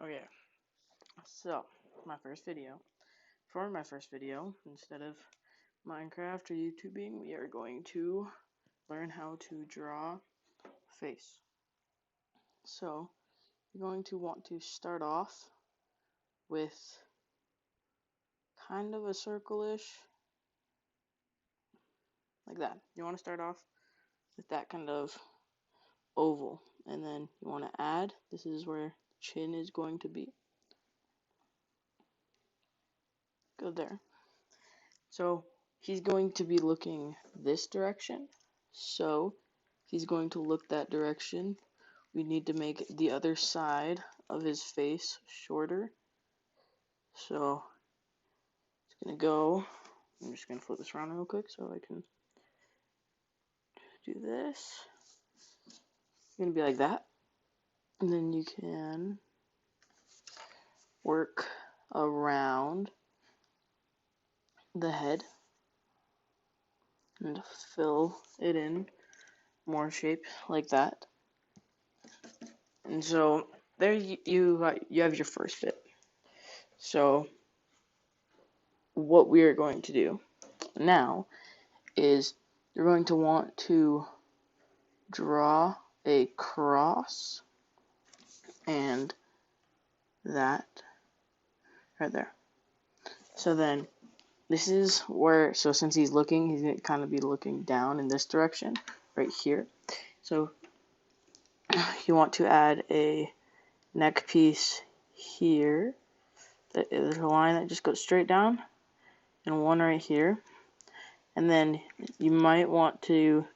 Okay, so my first video. For my first video, instead of Minecraft or YouTubing, we are going to learn how to draw a face. So you're going to want to start off with kind of a circle-ish, like that. You want to start off with that kind of oval, and then you want to add, this is where chin is going to be. Go there. So he's going to be looking this direction. So he's going to look that direction. We need to make the other side of his face shorter. So it's gonna go. I'm just gonna flip this around real quick so I can do this. It's gonna be like that. And then you can work around the head and fill it in more shape like that. And so there you have your first bit. So what we are going to do now is you're going to want to draw a cross and that right there. So then this is where, so since he's looking, he's going to kind of be looking down in this direction right here. So you want to add a neck piece here. There's a line that just goes straight down and one right here. And then you might want to,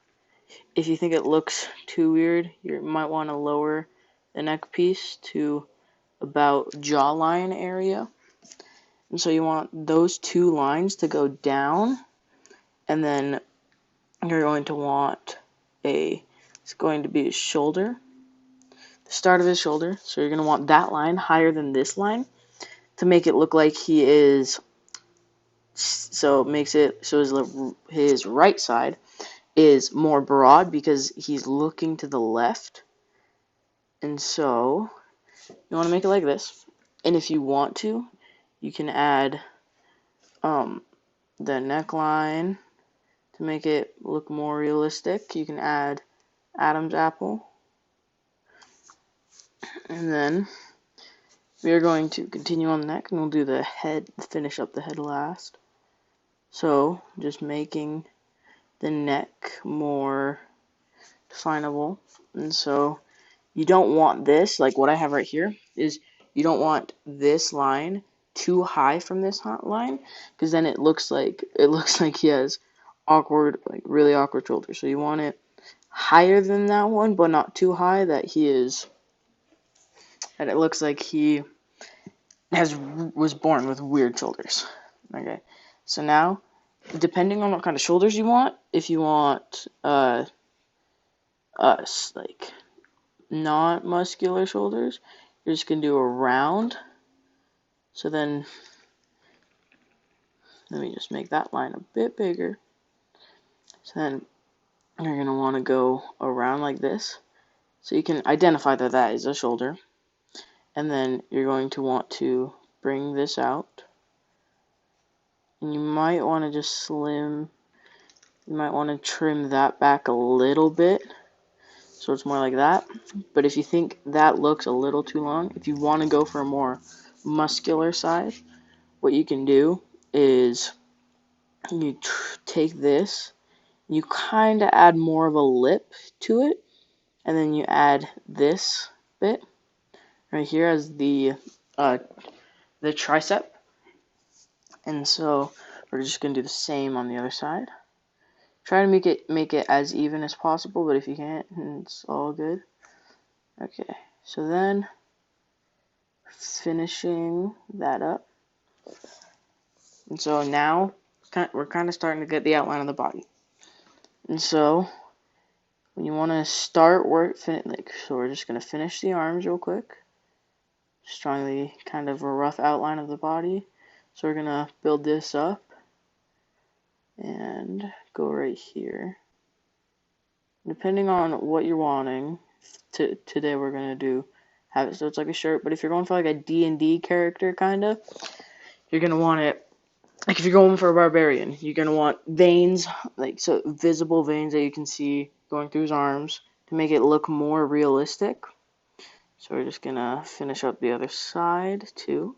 if you think it looks too weird, you might want to lower the neck piece to about jawline area. And so you want those two lines to go down, and then you're going to want it's going to be his shoulder, the start of his shoulder. So you're going to want that line higher than this line to make it look like he is, so it makes it so his right side is more broad because he's looking to the left. And so you want to make it like this. And if you want to, you can add the neckline to make it look more realistic. You can add Adam's apple. And then we are going to continue on the neck, and we'll do the head, finish up the head last. So just making the neck more definable. And so you don't want this, like what I have right here, is you don't want this line too high from this line, because then it looks like he has awkward, like really awkward shoulders. So you want it higher than that one, but not too high that it looks like he was born with weird shoulders. Okay, so now, depending on what kind of shoulders you want, if you want like not muscular shoulders, you're just gonna do a round. So then let me just make that line a bit bigger. So then you're gonna want to go around like this, so you can identify that that is a shoulder. And then you're going to want to bring this out, and you might want to just you might want to trim that back a little bit so it's more like that. But if you think that looks a little too long, if you want to go for a more muscular side, what you can do is you take this, you kind of add more of a lip to it, and then you add this bit right here as the tricep. And so we're just gonna do the same on the other side. Try to make it as even as possible, but if you can't, it's all good. Okay, so then finishing that up. And so now we're kind of starting to get the outline of the body. And so when you want to start so we're just going to finish the arms real quick. Just drawing the kind of a rough outline of the body. So we're going to build this up and go right here. Depending on what you're wanting, today we're going to do have it so it's like a shirt. But if you're going for like a D&D character kind of, you're gonna want it like if you're going for a barbarian, you're gonna want veins, like so visible veins that you can see going through his arms to make it look more realistic. So we're just gonna finish up the other side too.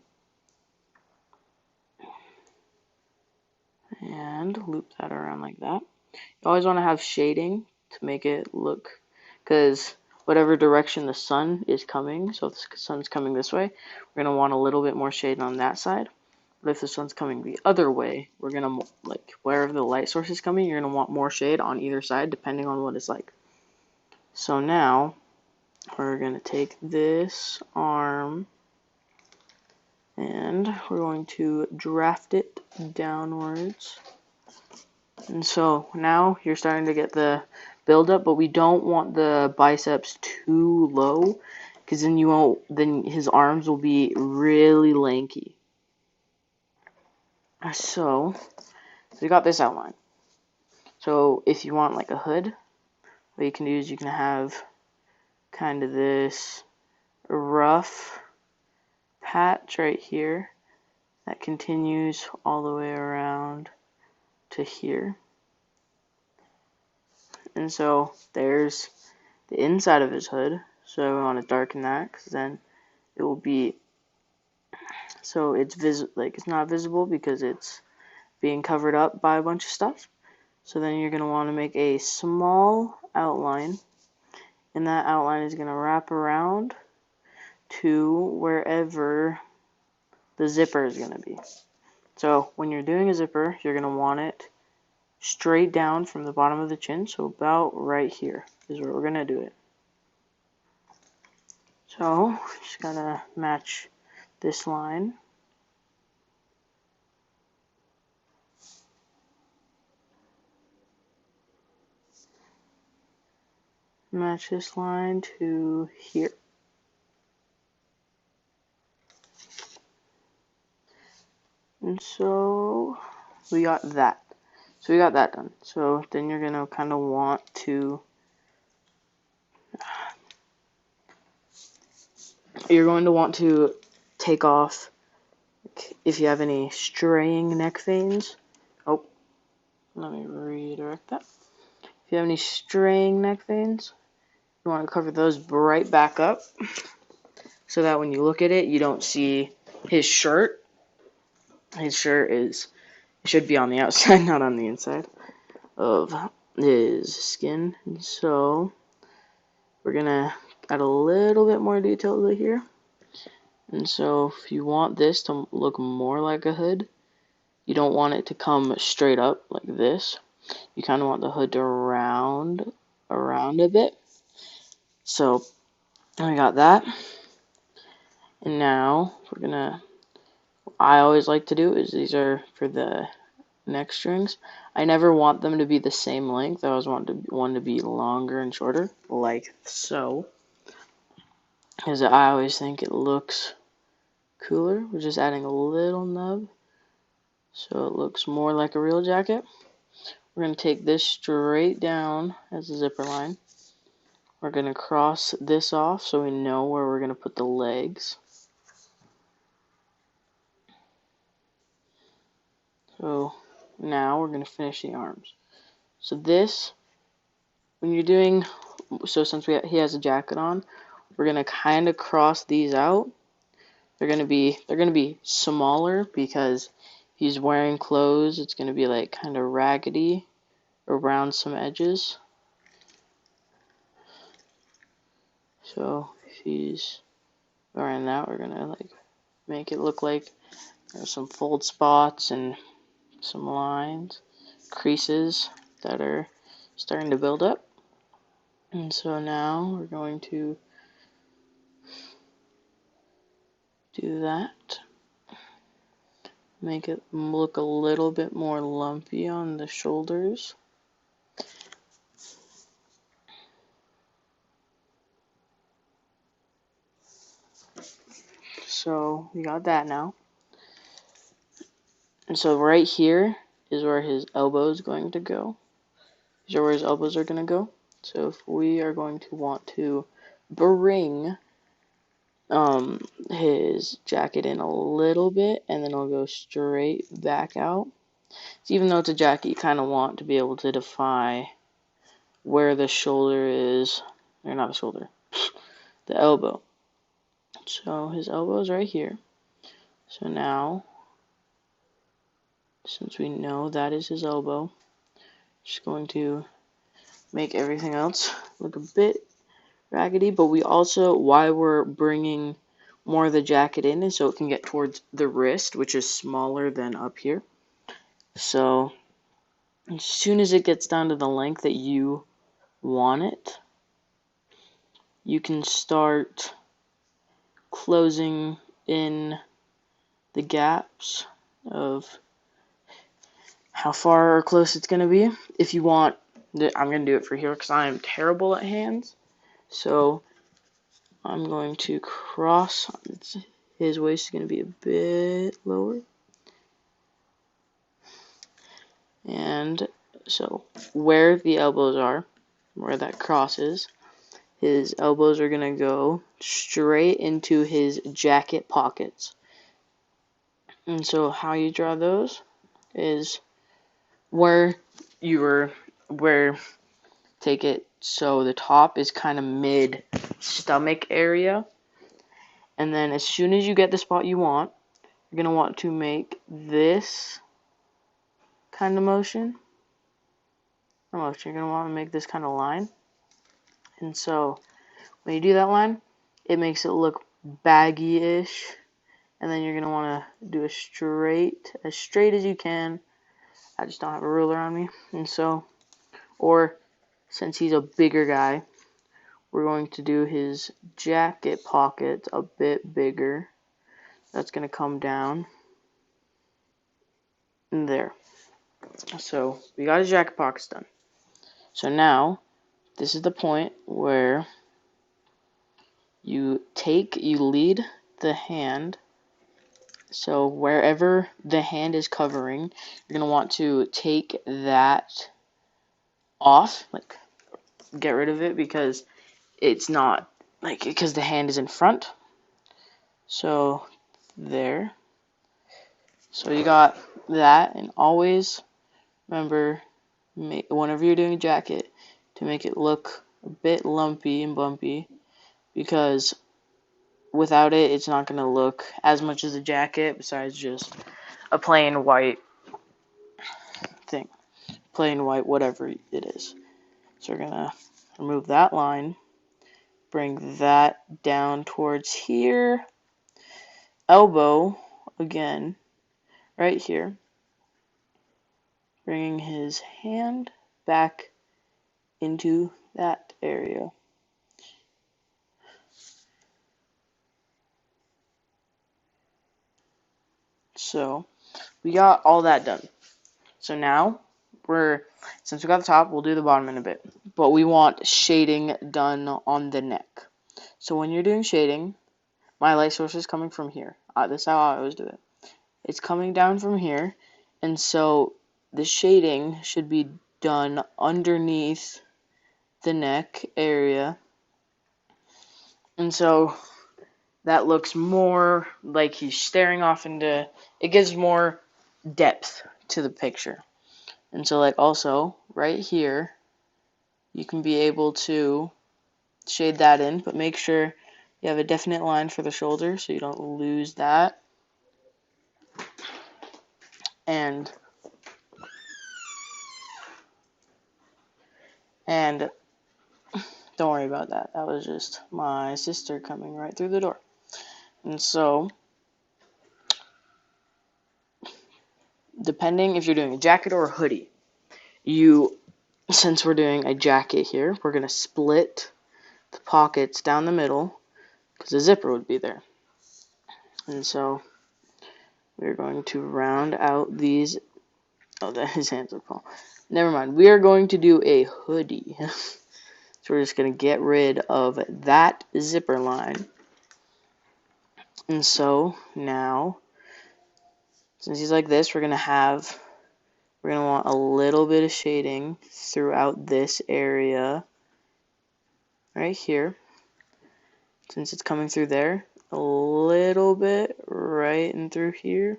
And loop that around like that. You always want to have shading to make it look, because whatever direction the sun is coming, so if the sun's coming this way, we're going to want a little bit more shade on that side. But if the sun's coming the other way, we're going to, like, wherever the light source is coming, you're going to want more shade on either side, depending on what it's like. So now, we're going to take this arm, and we're going to draft it downwards. And so now you're starting to get the build up, but we don't want the biceps too low, because then you won't. Then his arms will be really lanky. So we got this outline. So if you want like a hood, what you can do is you can have kind of this rough patch right here that continues all the way around to here. And so there's the inside of his hood. So we want to darken that, because then it will be, so it's it's not visible because it's being covered up by a bunch of stuff. So then you're going to want to make a small outline, and that outline is going to wrap around to wherever the zipper is going to be. So when you're doing a zipper, you're going to want it straight down from the bottom of the chin, so about right here is where we're going to do it. So just gotta match this line. Match this line to here. And so we got that. So we got that done. So then you're gonna kind of want to, take off if you have any straying neck veins. Oh, let me redirect that. If you have any straying neck veins, you want to cover those right back up, so that when you look at it, you don't see his shirt. His shirt should be on the outside, not on the inside of his skin. And so we're gonna add a little bit more detail to here. And so if you want this to look more like a hood, you don't want it to come straight up like this. You kind of want the hood to round around a bit. So we got that. And now we're gonna, I always like to do is, these are for the neck strings. I never want them to be the same length. I always want one to be longer and shorter, like so. Because I always think it looks cooler. We're just adding a little nub so it looks more like a real jacket. We're going to take this straight down as a zipper line. We're going to cross this off so we know where we're going to put the legs. So now we're going to finish the arms. So this, when you're doing, so since he has a jacket on, we're going to kind of cross these out. They're going to be smaller because he's wearing clothes. It's going to be like kind of raggedy around some edges. So if he's wearing that, we're going to like make it look like there's some fold spots and some lines, creases that are starting to build up. And so now we're going to do that. Make it look a little bit more lumpy on the shoulders. So we got that now. And so right here is where his elbow is going to go. These are where his elbows are going to go. So if we are going to want to bring his jacket in a little bit, and then it'll go straight back out. So even though it's a jacket, you kind of want to be able to define where the shoulder is, or not the shoulder, the elbow. So his elbow is right here. So now, since we know that is his elbow, just going to make everything else look a bit raggedy, but we also, why we're bringing more of the jacket in is so it can get towards the wrist, which is smaller than up here. So as soon as it gets down to the length that you want it, you can start closing in the gaps of how far or close it's going to be. If you want, I'm going to do it for here because I am terrible at hands. So I'm going to cross. His waist is going to be a bit lower. And so where the elbows are, where that crosses, his elbows are going to go straight into his jacket pockets. And so how you draw those is take it so the top is kind of mid stomach area. And then as soon as you get the spot you want, you're going to want to make this kind of motion. You're going to want to make this kind of line. And so when you do that line, it makes it look baggy-ish. And then you're going to want to do as straight as you can. I just don't have a ruler on me. And so, or since he's a bigger guy, we're going to do his jacket pockets a bit bigger. That's going to come down there. So we got his jacket pockets done. So now, this is the point where you lead the hand. So wherever the hand is covering, you're going to want to take that off, like get rid of it because it's not, like, because the hand is in front. So there. So you got that, and always remember, whenever you're doing a jacket, to make it look a bit lumpy and bumpy, because without it, it's not going to look as much as a jacket besides just a plain white thing. Plain white, whatever it is. So we're going to remove that line, bring that down towards here, elbow, again, right here, bringing his hand back into that area. So we got all that done. So now since we got the top, we'll do the bottom in a bit. But we want shading done on the neck. So when you're doing shading, my light source is coming from here. This is how I always do it. It's coming down from here, and so the shading should be done underneath the neck area. And so that looks more like he's staring off into, it gives more depth to the picture. And so, like, also right here, you can be able to shade that in, but make sure you have a definite line for the shoulder so you don't lose that. And don't worry about that. That was just my sister coming right through the door. And so, depending if you're doing a jacket or a hoodie, since we're doing a jacket here, we're going to split the pockets down the middle because the zipper would be there. And so we're going to round out these. Oh, his hands are full. Never mind. We are going to do a hoodie. So we're just going to get rid of that zipper line. And so now, since he's like this, we're going to want a little bit of shading throughout this area right here. Since it's coming through there, a little bit right in through here,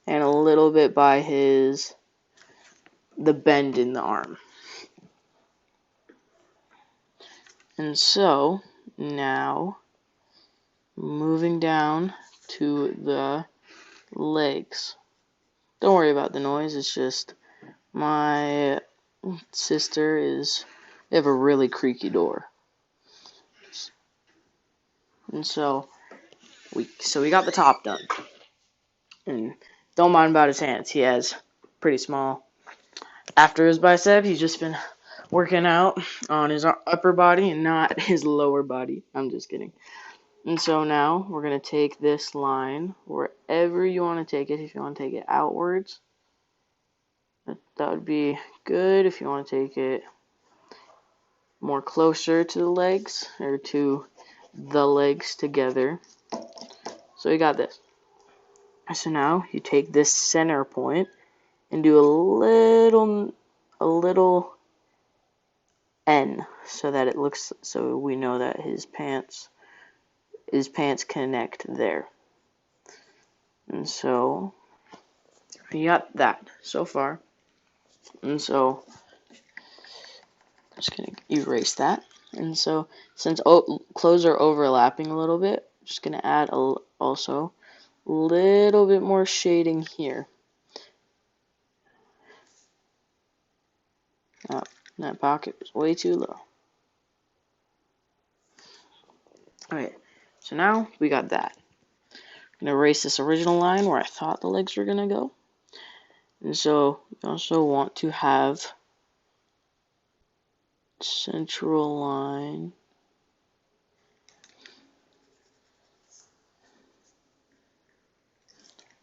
and a little bit by the bend in the arm. And so now moving down to the legs. Don't worry about the noise, it's just my sister they have a really creaky door. And so we got the top done. And don't mind about his hands. He has pretty small. After his bicep, he's just been working out on his upper body and not his lower body. I'm just kidding. And so now we're going to take this line wherever you want to take it. If you want to take it outwards, that would be good. If you want to take it more closer to the legs, or to the legs together. So we got this. So now you take this center point and do a little N, so that it looks, so we know that his pants connect there. And so we got that so far. And so I'm just gonna erase that. And so since clothes are overlapping a little bit, I'm just gonna add also a little bit more shading here. Oh, that pocket was way too low. Alright, so now we got that. I'm gonna erase this original line where I thought the legs were gonna go. And so you also want to have central line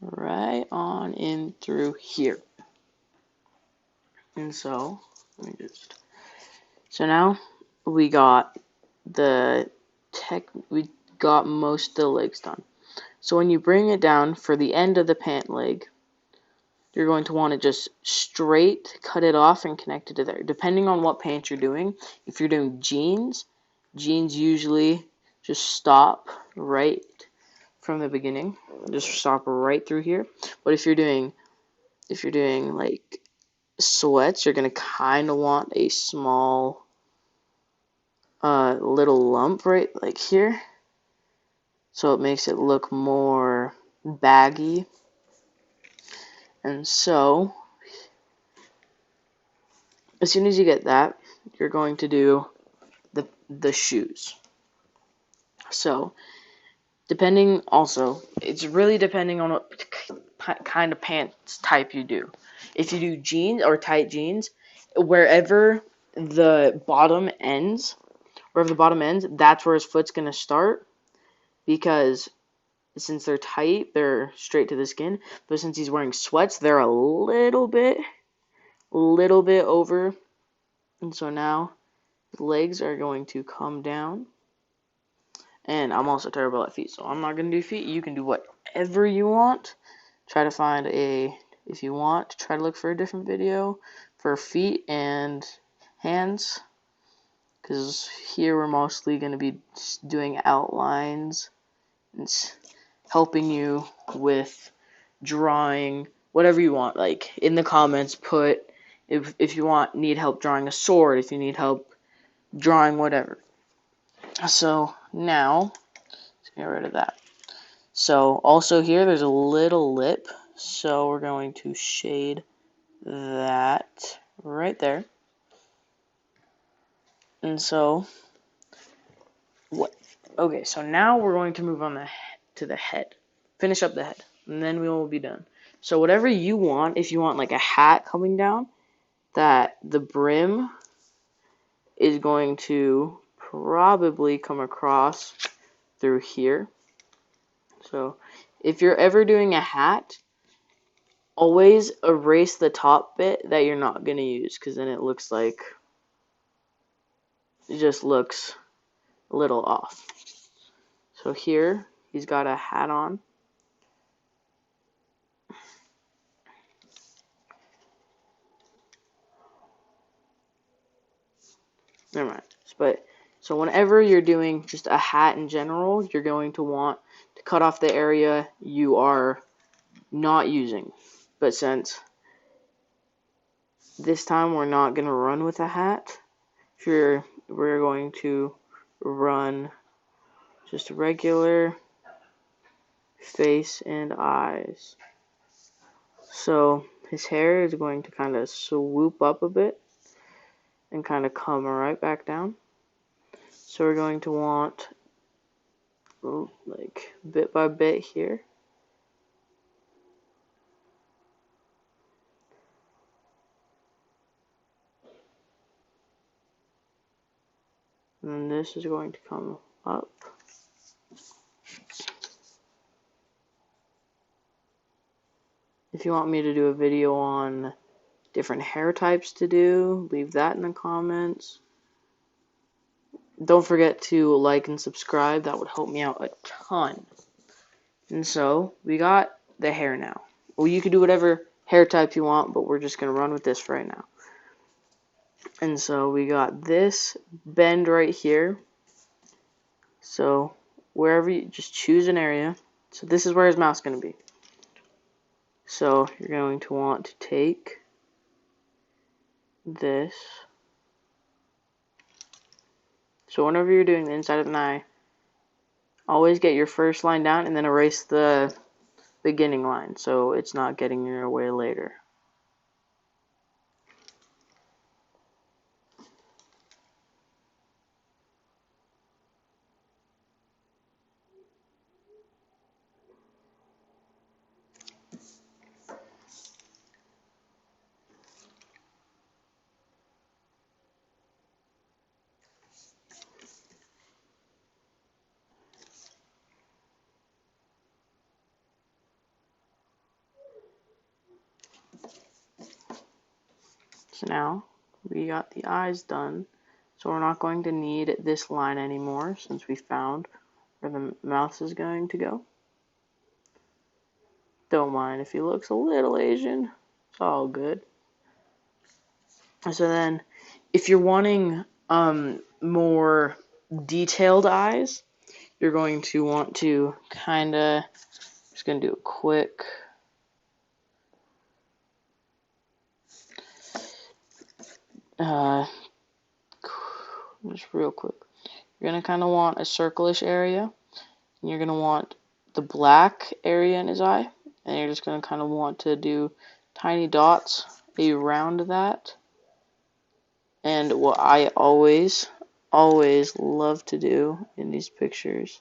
right on in through here. And so so now we got we got most of the legs done. So when you bring it down for the end of the pant leg, you're going to want to just straight cut it off and connect it to there. Depending on what pant you're doing, if you're doing jeans usually just stop right from the beginning. Just stop right through here. But if you're doing like sweats, you're gonna kind of want a small little lump right like here, so it makes it look more baggy. And so as soon as you get that, you're going to do the shoes. So depending, also, it's really depending on what kind of pants type you do. If you do jeans or tight jeans, wherever the bottom ends, that's where his foot's going to start, because since they're tight, they're straight to the skin. But since he's wearing sweats, they're a little bit over. And so now the legs are going to come down. And I'm also terrible at feet, so I'm not going to do feet. You can do whatever you want. Try to find if you want, try to look for a different video for feet and hands. Because here we're mostly going to be doing outlines and helping you with drawing whatever you want. Like in the comments, put if you need help drawing a sword, if you need help drawing whatever. So now let's get rid of that. So also here there's a little lip, so we're going to shade that right there. And so okay, so now we're going to move on to the head. Finish up the head, and then we will be done. So whatever you want, if you want like a hat coming down, that the brim is going to probably come across through here. So if you're ever doing a hat, always erase the top bit that you're not going to use, because then it just looks a little off. So here, he's got a hat on. Never mind. But So whenever you're doing just a hat in general, you're going to want to cut off the area you are not using. But since this time we're not going to run with a hat, we're going to run just a regular face and eyes. So his hair is going to kind of swoop up a bit and kind of come right back down. So we're going to want like bit by bit here. And then this is going to come up. If you want me to do a video on different hair types to do, leave that in the comments. Don't forget to like and subscribe. That would help me out a ton. And so we got the hair now. Well, you can do whatever hair type you want, but we're just going to run with this for right now. And so we got this bend right here. So wherever you just choose an area. So this is where his mouth's going to be. So you're going to want to take this. So whenever you're doing the inside of an eye, always get your first line down and then erase the beginning line so it's not getting in your way later. So now we got the eyes done. So we're not going to need this line anymore since we found where the mouth is going to go. Don't mind if he looks a little Asian. It's all good. So then if you're wanting more detailed eyes, you're going to want to kind of, just going to do a quick just real quick. You're going to kind of want a circle-ish area. And you're going to want the black area in his eye. And you're just going to kind of want to do tiny dots around that. And what I always love to do in these pictures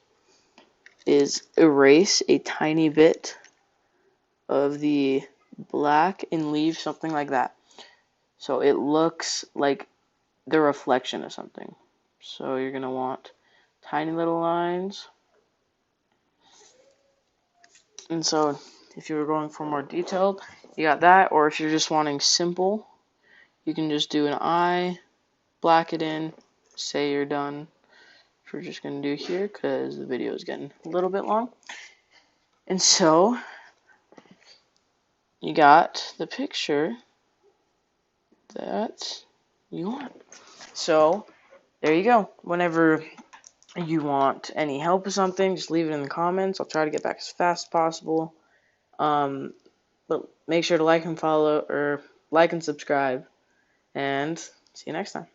is erase a tiny bit of the black and leave something like that. So it looks like the reflection of something. So you're going to want tiny little lines. And so if you were going for more detailed, you got that. Or if you're just wanting simple, you can just do an eye, black it in, say you're done. Which we're just going to do here because the video is getting a little bit long. And so you got the picture that you want. So there you go. Whenever you want any help with something, just leave it in the comments. I'll try to get back as fast as possible. But make sure to like and follow, or like and subscribe, and see you next time.